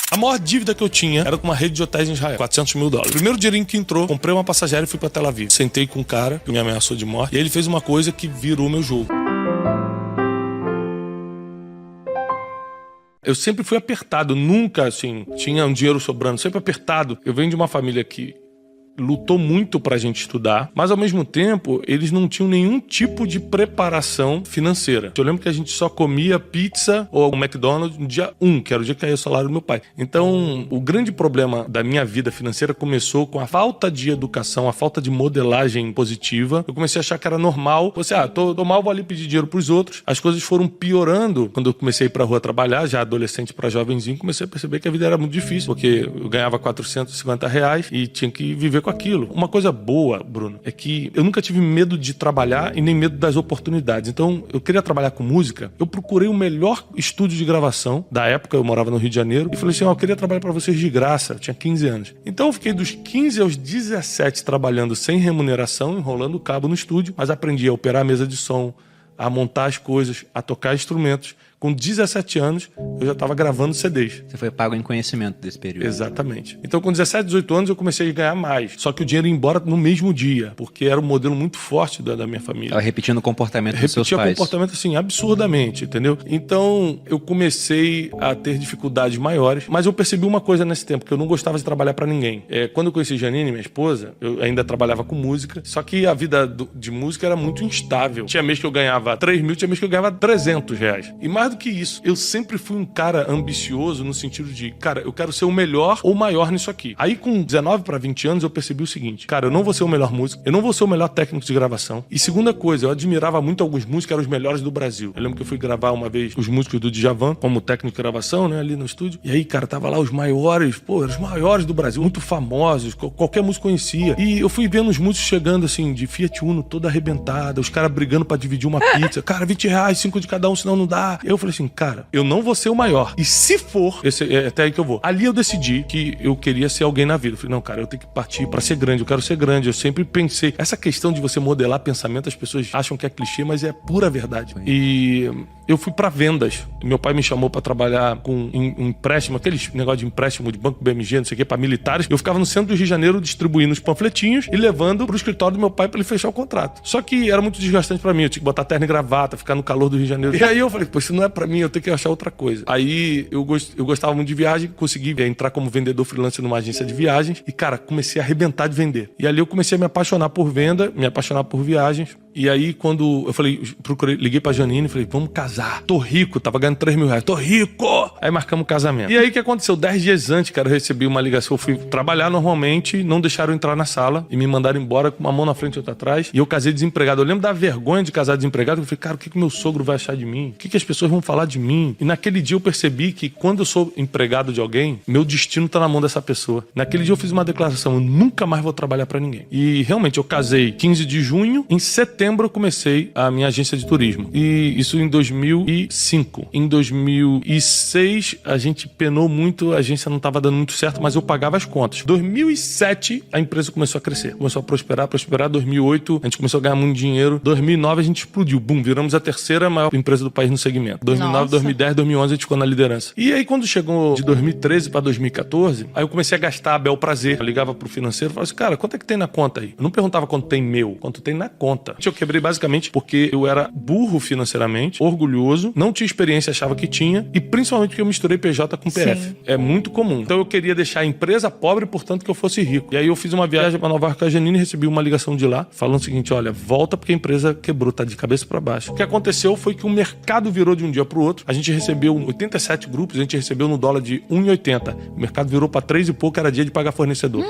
A maior dívida que eu tinha era com uma rede de hotéis em Israel, $400 mil. Primeiro dinheirinho que entrou, comprei uma passageira e fui pra Tel Aviv. Sentei com um cara que me ameaçou de morte e ele fez uma coisa que virou meu jogo. Eu sempre fui apertado, nunca, assim, tinha um dinheiro sobrando, sempre apertado. Eu venho de uma família que lutou muito pra gente estudar, mas ao mesmo tempo eles não tinham nenhum tipo de preparação financeira. Eu lembro que a gente só comia pizza ou um McDonald's no dia 1, que era o dia que caiu o salário do meu pai. Então, o grande problema da minha vida financeira começou com a falta de educação, a falta de modelagem positiva. Eu comecei a achar que era normal. Você, tô mal, vou ali pedir dinheiro pros outros. As coisas foram piorando quando eu comecei a ir pra rua trabalhar, já adolescente pra jovenzinho, comecei a perceber que a vida era muito difícil, porque eu ganhava R$450 e tinha que viver com aquilo. Uma coisa boa, Bruno, é que eu nunca tive medo de trabalhar e nem medo das oportunidades. Então, eu queria trabalhar com música, eu procurei o melhor estúdio de gravação da época, eu morava no Rio de Janeiro, e falei assim, eu queria trabalhar pra vocês de graça. Eu tinha 15 anos. Então, eu fiquei dos 15 aos 17 trabalhando sem remuneração, enrolando o cabo no estúdio, mas aprendi a operar a mesa de som, a montar as coisas, a tocar instrumentos. Com 17 anos, eu já estava gravando CDs. Você foi pago em conhecimento desse período. Exatamente. Então, com 17, 18 anos, eu comecei a ganhar mais. Só que o dinheiro ia embora no mesmo dia, porque era um modelo muito forte da minha família. Ela repetindo o comportamento dos seus pais. Repetia o comportamento, assim, absurdamente, entendeu? Então, eu comecei a ter dificuldades maiores, mas eu percebi uma coisa nesse tempo, que eu não gostava de trabalhar pra ninguém. Quando eu conheci Janine, minha esposa, eu ainda trabalhava com música, só que a vida de música era muito instável. Tinha mês que eu ganhava 3 mil, tinha mês que eu ganhava R$300. E mais do que isso, eu sempre fui um cara ambicioso no sentido de, cara, eu quero ser o melhor ou maior nisso aqui. Aí com 19 para 20 anos eu percebi o seguinte, cara, eu não vou ser o melhor músico, eu não vou ser o melhor técnico de gravação. E segunda coisa, eu admirava muito alguns músicos que eram os melhores do Brasil. Eu lembro que eu fui gravar uma vez os músicos do Djavan como técnico de gravação, né, ali no estúdio. E aí, cara, tava lá os maiores, os maiores do Brasil, muito famosos, qualquer músico conhecia. E eu fui vendo os músicos chegando assim, de Fiat Uno toda arrebentada, os caras brigando pra dividir uma pizza. Cara, R$20, 5 de cada um, senão não dá. Eu falei assim, cara, eu não vou ser o maior. E se for, é até aí que eu vou. Ali eu decidi que eu queria ser alguém na vida. Eu falei, não, cara, eu tenho que partir pra ser grande, eu quero ser grande. Eu sempre pensei, essa questão de você modelar pensamento, as pessoas acham que é clichê, mas é pura verdade. E eu fui pra vendas. Meu pai me chamou pra trabalhar com empréstimo, aqueles negócio de empréstimo de banco BMG, não sei o que, pra militares. Eu ficava no centro do Rio de Janeiro distribuindo os panfletinhos e levando pro escritório do meu pai pra ele fechar o contrato. Só que era muito desgastante pra mim. Eu tinha que botar terno e gravata, ficar no calor do Rio de Janeiro. E aí eu falei, pô, isso não é pra mim, eu tenho que achar outra coisa. Aí eu gostava muito de viagem, consegui entrar como vendedor freelancer numa agência de viagens e, cara, comecei a arrebentar de vender. E ali eu comecei a me apaixonar por venda, me apaixonar por viagens. E aí, quando eu falei, liguei pra Janine e falei, vamos casar. Tô rico, tava ganhando R$3 mil. Tô rico! Aí marcamos o casamento. E aí, o que aconteceu? 10 dias antes, cara, eu recebi uma ligação. Eu fui trabalhar normalmente, não deixaram eu entrar na sala e me mandaram embora com uma mão na frente e outra atrás. E eu casei desempregado. Eu lembro da vergonha de casar desempregado. Eu falei, cara, o que meu sogro vai achar de mim? O que as pessoas vão falar de mim? E naquele dia eu percebi que quando eu sou empregado de alguém, meu destino tá na mão dessa pessoa. Naquele dia eu fiz uma declaração, eu nunca mais vou trabalhar pra ninguém. E realmente eu casei 15 de junho, em setembro eu comecei a minha agência de turismo. E isso em 2005. Em 2006 a gente penou muito, a agência não tava dando muito certo, mas eu pagava as contas. 2007 a empresa começou a crescer, começou a prosperar. 2008 a gente começou a ganhar muito dinheiro. 2009 a gente explodiu, bum, viramos a terceira maior empresa do país no segmento. 2009, 2010, 2011 a gente ficou na liderança. E aí quando chegou de 2013 pra 2014, aí eu comecei a gastar a bel prazer. Eu ligava pro financeiro e falava assim, cara, quanto é que tem na conta aí? Eu não perguntava quanto tem meu, quanto tem na conta. Eu quebrei basicamente porque eu era burro financeiramente, orgulhoso, não tinha experiência, achava que tinha, e principalmente porque eu misturei PJ com PF. Sim. É muito comum. Então eu queria deixar a empresa pobre, portanto que eu fosse rico. E aí eu fiz uma viagem pra Nova York com a Janine e recebi uma ligação de lá, falando o seguinte, olha, volta porque a empresa quebrou, tá de cabeça pra baixo. O que aconteceu foi que o mercado virou de um dia pro outro. A gente recebeu 87 grupos, a gente recebeu no dólar de 1,80. O mercado virou pra 3 e pouco, era dia de pagar fornecedor.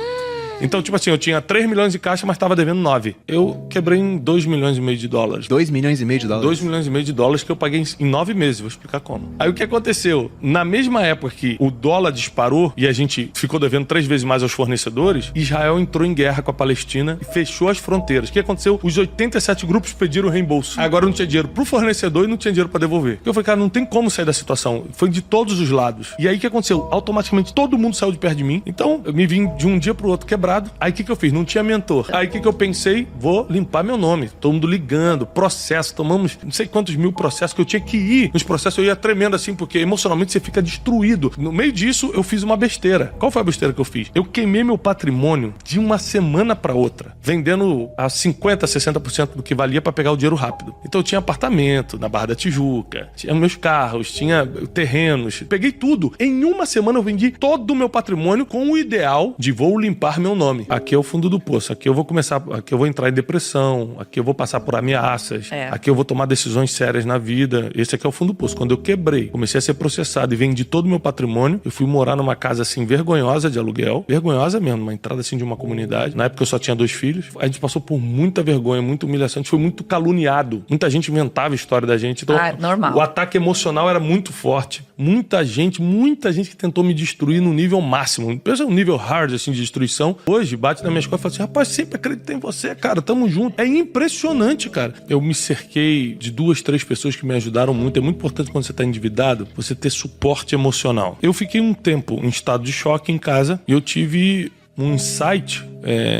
Então, tipo assim, eu tinha 3 milhões de caixa, mas tava devendo 9. Eu quebrei em 2 milhões e meio de dólares. 2 milhões e meio de dólares? 2 milhões e meio de dólares que eu paguei em 9 meses. Vou explicar como. Aí o que aconteceu? Na mesma época que o dólar disparou e a gente ficou devendo 3 vezes mais aos fornecedores, Israel entrou em guerra com a Palestina e fechou as fronteiras. O que aconteceu? Os 87 grupos pediram reembolso. Agora não tinha dinheiro pro fornecedor e não tinha dinheiro pra devolver. Eu falei, cara, não tem como sair da situação. Foi de todos os lados. E aí o que aconteceu? Automaticamente todo mundo saiu de perto de mim. Então eu me vim de um dia pro outro quebrado. quebrado. Aí o que eu fiz? Não tinha mentor. Aí o que eu pensei? Vou limpar meu nome. Todo mundo ligando, processo. Tomamos não sei quantos mil processos que eu tinha que ir. Nos processos eu ia tremendo assim, porque emocionalmente você fica destruído. No meio disso, eu fiz uma besteira. Qual foi a besteira que eu fiz? Eu queimei meu patrimônio de uma semana pra outra, vendendo a 50%, 60% do que valia pra pegar o dinheiro rápido. Então eu tinha apartamento na Barra da Tijuca, tinha meus carros, tinha terrenos. Peguei tudo. Em uma semana eu vendi todo o meu patrimônio com o ideal de vou limpar meu nome. Aqui é o fundo do poço. Aqui eu vou começar, aqui eu vou entrar em depressão, aqui eu vou passar por ameaças, aqui eu vou tomar decisões sérias na vida. Esse aqui é o fundo do poço. Quando eu quebrei, comecei a ser processado e vendi todo o meu patrimônio, eu fui morar numa casa assim vergonhosa de aluguel, vergonhosa mesmo, uma entrada assim de uma comunidade. Na época eu só tinha 2 filhos. A gente passou por muita vergonha, muita humilhação, a gente foi muito caluniado. Muita gente inventava a história da gente. Então, normal. O ataque emocional era muito forte. Muita gente que tentou me destruir no nível máximo. Pensa um nível hard assim de destruição. Hoje bate na minha escola e fala assim: rapaz, sempre acreditei em você, cara, tamo junto. É impressionante, cara. Eu me cerquei de 2, 3 pessoas que me ajudaram muito. É muito importante quando você tá endividado, você ter suporte emocional. Eu fiquei um tempo em estado de choque em casa e eu tive um insight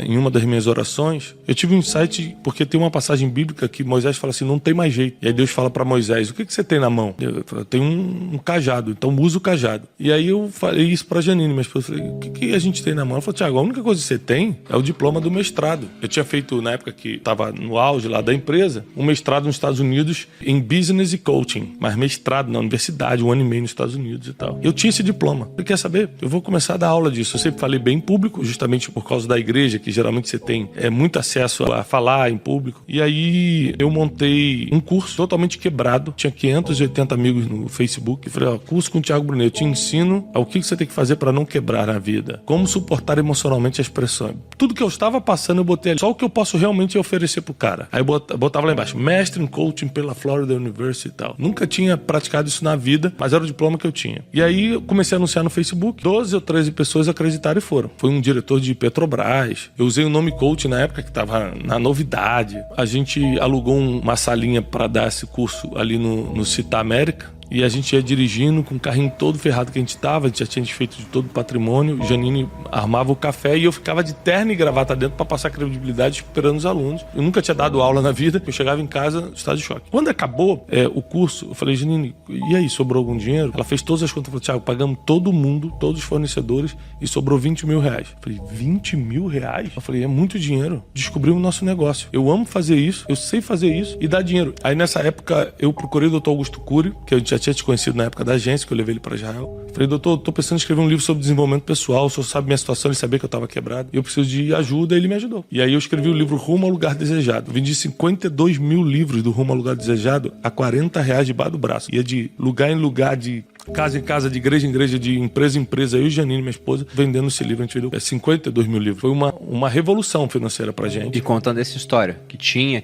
em uma das minhas orações. Eu tive um insight porque tem uma passagem bíblica que Moisés fala assim: não tem mais jeito. E aí Deus fala pra Moisés: o que você tem na mão? Eu tenho um cajado, então usa o cajado. E aí eu falei isso pra Janine, minha esposa. Eu falei: o que a gente tem na mão? Ela falou: Thiago, a única coisa que você tem é o diploma do mestrado. Eu tinha feito, na época que tava no auge lá da empresa, um mestrado nos Estados Unidos em Business e Coaching, mas mestrado na universidade, 1 ano e meio nos Estados Unidos e tal. Eu tinha esse diploma. Você quer saber? Eu vou começar a dar aula disso. Eu sempre falei bem em público, justamente por causa da igreja, que geralmente você tem muito acesso a falar em público. E aí eu montei um curso totalmente quebrado. Tinha 580 amigos no Facebook. Eu falei: curso com o Thiago Brunet. Eu te ensino o que você tem que fazer para não quebrar na vida. Como suportar emocionalmente as pressões. Tudo que eu estava passando eu botei ali. Só o que eu posso realmente oferecer pro cara. Aí eu botava lá embaixo: mestre em coaching pela Florida University e tal. Nunca tinha praticado isso na vida, mas era o diploma que eu tinha. E aí eu comecei a anunciar no Facebook. 12 ou 13 pessoas acreditaram e foram. Foi um diretor de Petrobras. Eu usei o nome coach na época que estava na novidade. A gente alugou uma salinha para dar esse curso ali no Citar América. E a gente ia dirigindo com o carrinho todo ferrado que a gente já tinha desfeito de todo o patrimônio. Janine armava o café e eu ficava de terno e gravata dentro para passar credibilidade esperando os alunos. Eu nunca tinha dado aula na vida, eu chegava em casa, estado de choque. Quando acabou o curso, eu falei: Janine, e aí, sobrou algum dinheiro? Ela fez todas as contas, falou: Thiago, pagamos todo mundo, todos os fornecedores e sobrou 20 mil reais. Eu falei: 20 mil reais? Eu falei: é muito dinheiro. Descobrimos o nosso negócio. Eu amo fazer isso, eu sei fazer isso e dar dinheiro. Aí nessa época eu procurei o Dr. Augusto Cury, que eu já tinha te conhecido na época da agência, que eu levei ele para Israel. Falei: doutor, tô pensando em escrever um livro sobre desenvolvimento pessoal, o senhor sabe minha situação, ele sabia que eu tava quebrado, e eu preciso de ajuda, e ele me ajudou. E aí eu escrevi o livro Rumo ao Lugar Desejado. Vendi 52 mil livros do Rumo ao Lugar Desejado a R$40 debaixo do braço. Ia de lugar em lugar, de casa em casa, de igreja em igreja, de empresa em empresa, eu e Janine, minha esposa, vendendo esse livro. A gente vendeu 52 mil livros. Foi uma revolução financeira pra gente. E contando essa história, que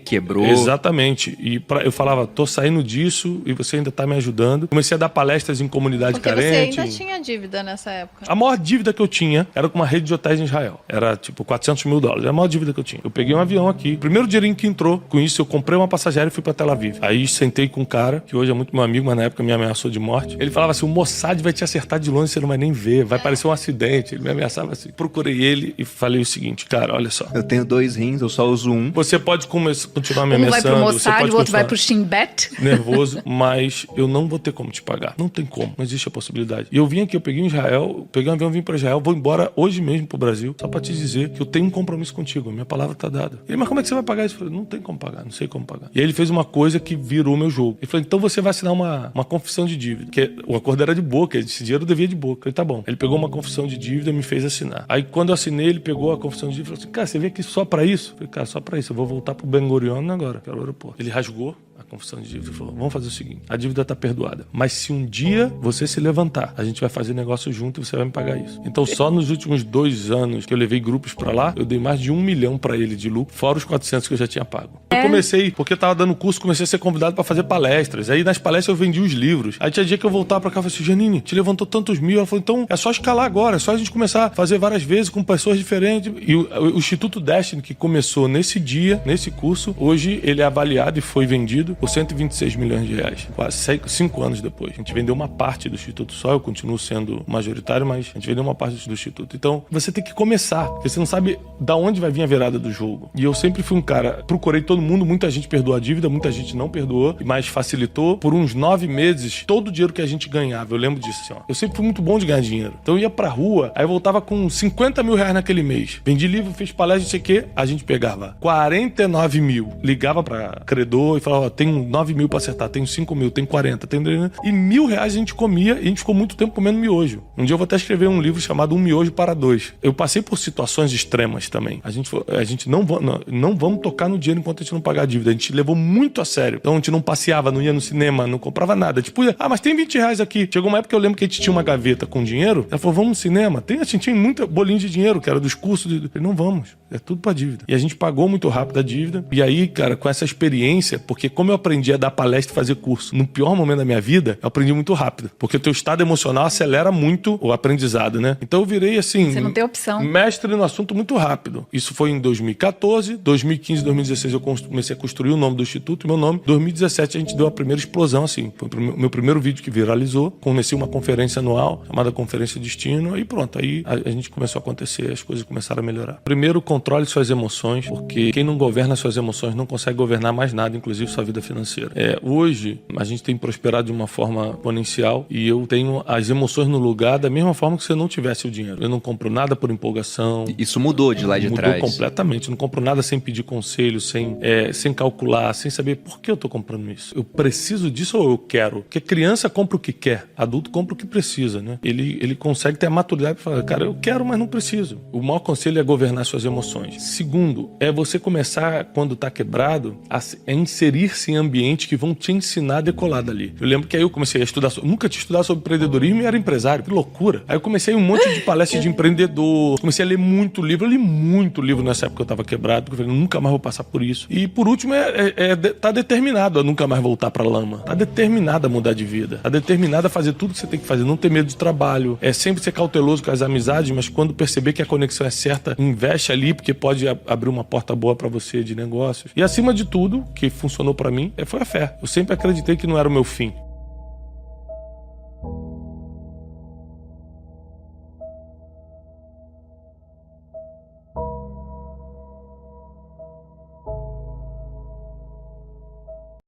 quebrou. Exatamente. E eu falava: tô saindo disso e você ainda tá me ajudando. Comecei a dar palestras em comunidade carente. Você ainda tinha dívida nessa época? A maior dívida que eu tinha era com uma rede de hotéis em Israel. Era tipo $400 mil. Era a maior dívida que eu tinha. Eu peguei um avião aqui. Primeiro dinheirinho que entrou, com isso eu comprei uma passageira e fui pra Tel Aviv. Aí sentei com um cara, que hoje é muito meu amigo, mas na época me ameaçou de morte. Ele falava assim: o Mossad vai te acertar de longe, você não vai nem ver, vai parecer um acidente. Ele me ameaçava assim. Procurei ele e falei o seguinte: cara, olha só, eu tenho 2 rins, eu só uso um. Você pode continuar me ameaçando. Um vai pro Mossad, o outro vai pro Shin Bet. Nervoso, mas eu não vou ter como te pagar. Não tem como, não existe a possibilidade. E eu vim aqui, eu peguei um avião, vim pra Israel, vou embora hoje mesmo pro Brasil, só pra te dizer que eu tenho um compromisso contigo, minha palavra tá dada. Ele: mas como é que você vai pagar isso? Eu falei: não tem como pagar, não sei como pagar. E aí ele fez uma coisa que virou meu jogo. Ele falou: então você vai assinar uma confissão de dívida, que o acordo era de boca, esse dinheiro eu devia de boca. Eu falei: tá bom. Ele pegou uma confissão de dívida e me fez assinar. Aí quando eu assinei, ele pegou a confissão de dívida e falou assim: cara, você veio aqui só pra isso? Eu falei: cara, só pra isso, eu vou voltar pro Ben Gurion agora, que era o aeroporto. Ele rasgou a confissão de dívida e falou: vamos fazer o seguinte, a dívida tá perdoada, mas se um dia você se levantar, a gente vai fazer negócio junto e você vai me pagar isso. Então só nos últimos 2 anos que eu levei grupos pra lá, eu dei mais de 1 milhão pra ele de lucro, fora os 400 que eu já tinha pago. Eu comecei, porque eu tava dando curso, comecei a ser convidado pra fazer palestras. Aí nas palestras eu vendi os livros. Aí tinha dia que eu voltava pra cá e falei assim: Janine, te levantou tantos mil. Ela falou: então é só escalar agora, é só a gente começar a fazer várias vezes com pessoas diferentes. E o Instituto Destiny, que começou nesse dia, nesse curso, hoje ele é avaliado e foi vendido Instituto por 126 milhões de reais, quase 5 anos depois. A gente vendeu uma parte do Instituto só, eu continuo sendo majoritário, mas a gente vendeu uma parte do Instituto. Então, você tem que começar, porque você não sabe da onde vai vir a virada do jogo. E eu sempre fui um cara, procurei todo mundo, muita gente perdoou a dívida, muita gente não perdoou, mas facilitou. Por uns 9 meses, todo o dinheiro que a gente ganhava, eu lembro disso, assim, ó. Eu sempre fui muito bom de ganhar dinheiro. Então eu ia pra rua, aí eu voltava com 50 mil reais naquele mês. Vendi livro, fiz palestra, não sei o quê, a gente pegava 49 mil. Ligava pra credor e falava, ó, tenho 9 mil pra acertar, tenho 5 mil, tenho 40, tenho... E R$1.000 a gente comia e a gente ficou muito tempo comendo miojo. Um dia eu vou até escrever um livro chamado Um Miojo para Dois. Eu passei por situações extremas também. A gente não vamos tocar no dinheiro enquanto a gente não pagar a dívida. A gente levou muito a sério. Então a gente não passeava, não ia no cinema, não comprava nada. Tipo, mas tem R$20 aqui. Chegou uma época que eu lembro que a gente tinha uma gaveta com dinheiro. Ela falou, vamos no cinema. A gente tinha muita bolinha de dinheiro, que era dos cursos. Eu falei, não vamos. É tudo pra dívida. E a gente pagou muito rápido a dívida. E aí, cara, com essa experiência, porque como eu aprendi a dar palestra e fazer curso no pior momento da minha vida, eu aprendi muito rápido. Porque o teu estado emocional acelera muito o aprendizado, né? Então eu virei assim... Você não tem opção. Mestre no assunto muito rápido. Isso foi em 2014, 2015, 2016 eu comecei a construir o nome do Instituto, meu nome. Em 2017 a gente deu a primeira explosão, assim. Foi o meu primeiro vídeo que viralizou. Comecei uma conferência anual, chamada Conferência Destino, e pronto. Aí a gente começou a acontecer, as coisas começaram a melhorar. Primeiro, controle suas emoções, porque quem não governa suas emoções não consegue governar mais nada, inclusive sua vida financeira. Hoje, a gente tem prosperado de uma forma exponencial e eu tenho as emoções no lugar da mesma forma que se eu não tivesse o dinheiro. Eu não compro nada por empolgação. Isso mudou de lá de trás. Mudou completamente. Eu não compro nada sem pedir conselho, sem calcular, sem saber por que eu tô comprando isso. Eu preciso disso ou eu quero? Porque criança compra o que quer, adulto compra o que precisa, né? Ele consegue ter a maturidade para falar, cara, eu quero, mas não preciso. O maior conselho é governar suas emoções. Segundo, é você começar, quando tá quebrado, a inserir-se em ambientes que vão te ensinar a decolar dali. Eu lembro que aí eu comecei a estudar, nunca tinha estudado sobre empreendedorismo e era empresário, que loucura. Aí eu comecei um monte de palestras de empreendedor, comecei a ler muito livro, eu li muito livro nessa época que eu tava quebrado, porque eu falei, nunca mais vou passar por isso. E por último, tá determinado a nunca mais voltar pra lama. Tá determinado a mudar de vida. Tá determinado a fazer tudo que você tem que fazer, não ter medo de trabalho. Sempre ser cauteloso com as amizades, mas quando perceber que a conexão é certa, investe ali, porque pode abrir uma porta boa pra você de negócios. E acima de tudo, que funcionou pra mim, foi a fé. Eu sempre acreditei que não era o meu fim.